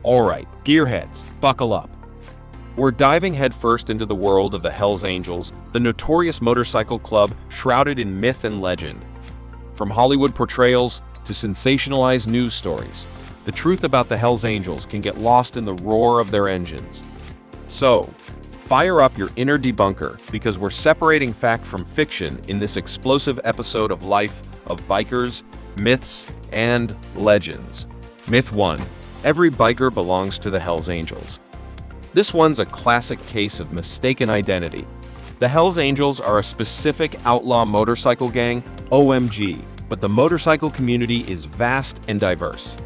Alright, gearheads, buckle up. We're diving headfirst into the world of the Hells Angels, the notorious motorcycle club shrouded in myth and legend. From Hollywood portrayals to sensationalized news stories, the truth about the Hells Angels can get lost in the roar of their engines. So, fire up your inner debunker because we're separating fact from fiction in this explosive episode of Life of Bikers, Myths, and Legends. Myth 1. Every biker belongs to the Hells Angels. This one's a classic case of mistaken identity. The Hells Angels are a specific outlaw motorcycle gang, OMG, but the motorcycle community is vast and diverse.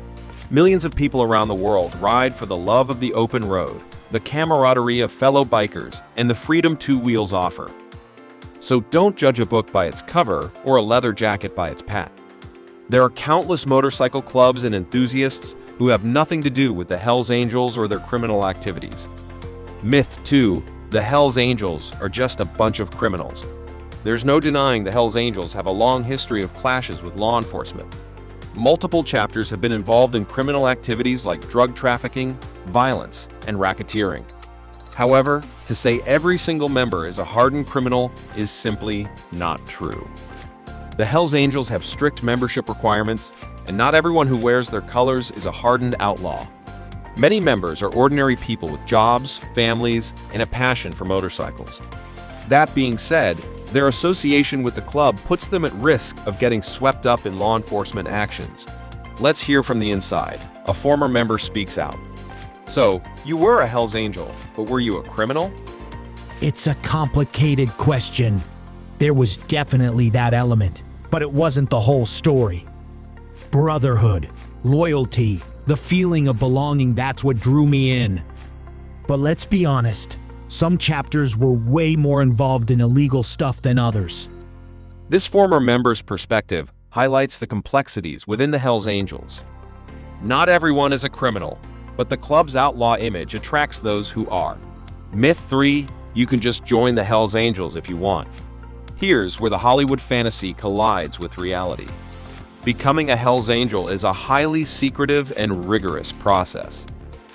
Millions of people around the world ride for the love of the open road, the camaraderie of fellow bikers, and the freedom two wheels offer. So don't judge a book by its cover or a leather jacket by its pat. There are countless motorcycle clubs and enthusiasts who have nothing to do with the Hells Angels or their criminal activities. Myth 2. The Hells Angels are just a bunch of criminals. There's no denying the Hells Angels have a long history of clashes with law enforcement. Multiple chapters have been involved in criminal activities like drug trafficking, violence, and racketeering. However, to say every single member is a hardened criminal is simply not true. The Hells Angels have strict membership requirements, and not everyone who wears their colors is a hardened outlaw. Many members are ordinary people with jobs, families, and a passion for motorcycles. That being said, their association with the club puts them at risk of getting swept up in law enforcement actions. Let's hear from the inside. A former member speaks out. So, you were a Hells Angel, but were you a criminal? It's a complicated question. There was definitely that element, but it wasn't the whole story. Brotherhood, loyalty, the feeling of belonging, that's what drew me in. But let's be honest, some chapters were way more involved in illegal stuff than others. This former member's perspective highlights the complexities within the Hells Angels. Not everyone is a criminal, but the club's outlaw image attracts those who are. Myth 3. You can just join the Hells Angels if you want. Here's where the Hollywood fantasy collides with reality. Becoming a Hells Angel is a highly secretive and rigorous process.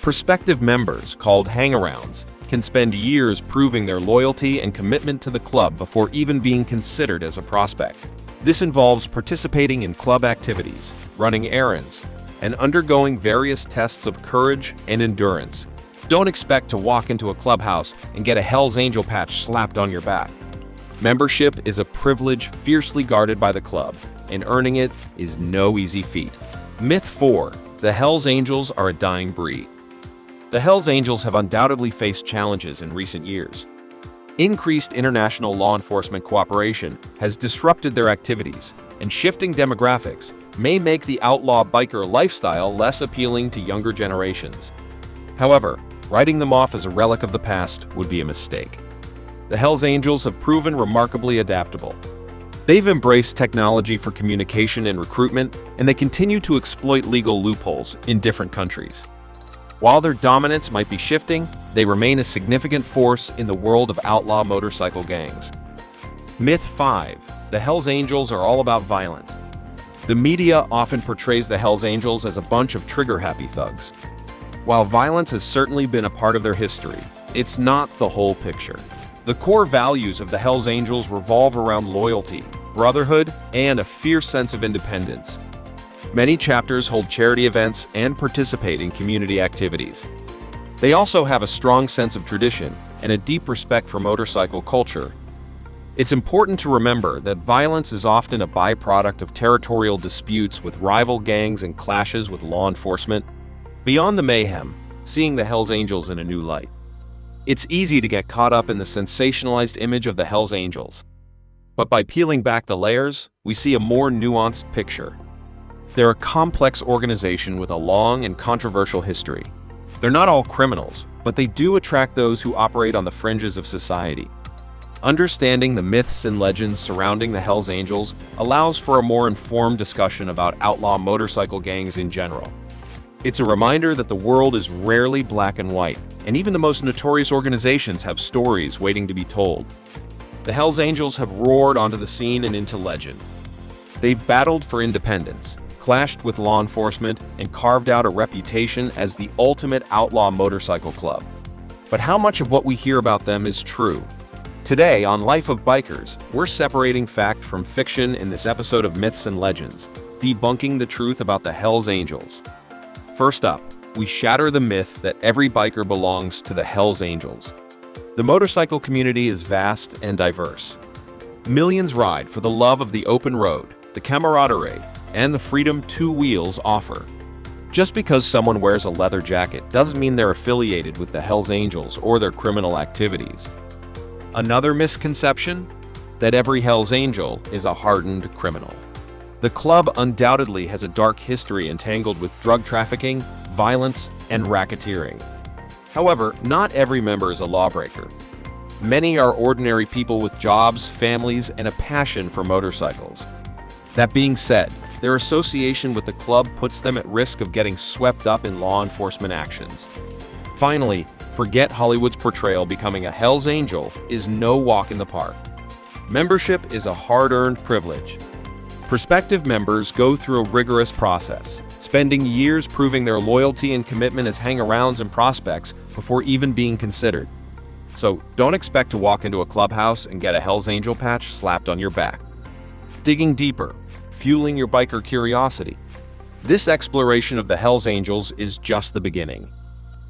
Prospective members, called hangarounds, can spend years proving their loyalty and commitment to the club before even being considered as a prospect. This involves participating in club activities, running errands, and undergoing various tests of courage and endurance. Don't expect to walk into a clubhouse and get a Hells Angel patch slapped on your back. Membership is a privilege fiercely guarded by the club, and earning it is no easy feat. Myth 4. The Hells Angels are a dying breed. The Hells Angels have undoubtedly faced challenges in recent years. Increased international law enforcement cooperation has disrupted their activities, and shifting demographics may make the outlaw biker lifestyle less appealing to younger generations. However, writing them off as a relic of the past would be a mistake. The Hells Angels have proven remarkably adaptable. They've embraced technology for communication and recruitment, and they continue to exploit legal loopholes in different countries. While their dominance might be shifting, they remain a significant force in the world of outlaw motorcycle gangs. Myth 5. The Hells Angels are all about violence. The media often portrays the Hells Angels as a bunch of trigger-happy thugs. While violence has certainly been a part of their history, it's not the whole picture. The core values of the Hells Angels revolve around loyalty, brotherhood, and a fierce sense of independence. Many chapters hold charity events and participate in community activities. They also have a strong sense of tradition and a deep respect for motorcycle culture. It's important to remember that violence is often a byproduct of territorial disputes with rival gangs and clashes with law enforcement. Beyond the mayhem, seeing the Hells Angels in a new light. It's easy to get caught up in the sensationalized image of the Hells Angels. But by peeling back the layers, we see a more nuanced picture. They're a complex organization with a long and controversial history. They're not all criminals, but they do attract those who operate on the fringes of society. Understanding the myths and legends surrounding the Hells Angels allows for a more informed discussion about outlaw motorcycle gangs in general. It's a reminder that the world is rarely black and white, and even the most notorious organizations have stories waiting to be told. The Hells Angels have roared onto the scene and into legend. They've battled for independence, clashed with law enforcement, and carved out a reputation as the ultimate outlaw motorcycle club. But how much of what we hear about them is true? Today, on Life of Bikers, we're separating fact from fiction in this episode of Myths and Legends, debunking the truth about the Hells Angels. First up, we shatter the myth that every biker belongs to the Hells Angels. The motorcycle community is vast and diverse. Millions ride for the love of the open road, the camaraderie, and the freedom two wheels offer. Just because someone wears a leather jacket doesn't mean they're affiliated with the Hells Angels or their criminal activities. Another misconception? That every Hells Angel is a hardened criminal. The club undoubtedly has a dark history entangled with drug trafficking, violence, and racketeering. However, not every member is a lawbreaker. Many are ordinary people with jobs, families, and a passion for motorcycles. That being said, their association with the club puts them at risk of getting swept up in law enforcement actions. Finally, forget Hollywood's portrayal becoming a Hells Angel is no walk in the park. Membership is a hard-earned privilege. Prospective members go through a rigorous process, spending years proving their loyalty and commitment as hang-arounds and prospects before even being considered. So don't expect to walk into a clubhouse and get a Hells Angel patch slapped on your back. Digging deeper, fueling your biker curiosity. This exploration of the Hells Angels is just the beginning.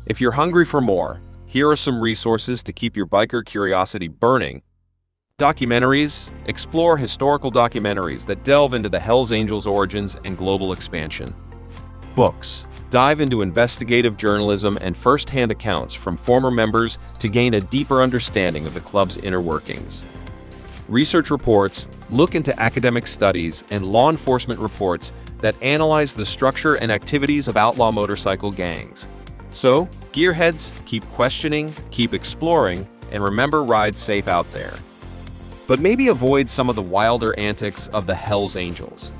If you're hungry for more, here are some resources to keep your biker curiosity burning. Documentaries. Explore historical documentaries that delve into the Hells Angels' origins and global expansion. Books. Dive into investigative journalism and first-hand accounts from former members to gain a deeper understanding of the club's inner workings. Research reports. Look into academic studies and law enforcement reports that analyze the structure and activities of outlaw motorcycle gangs. So, gearheads, keep questioning, keep exploring, and remember, ride safe out there. But maybe avoid some of the wilder antics of the Hells Angels.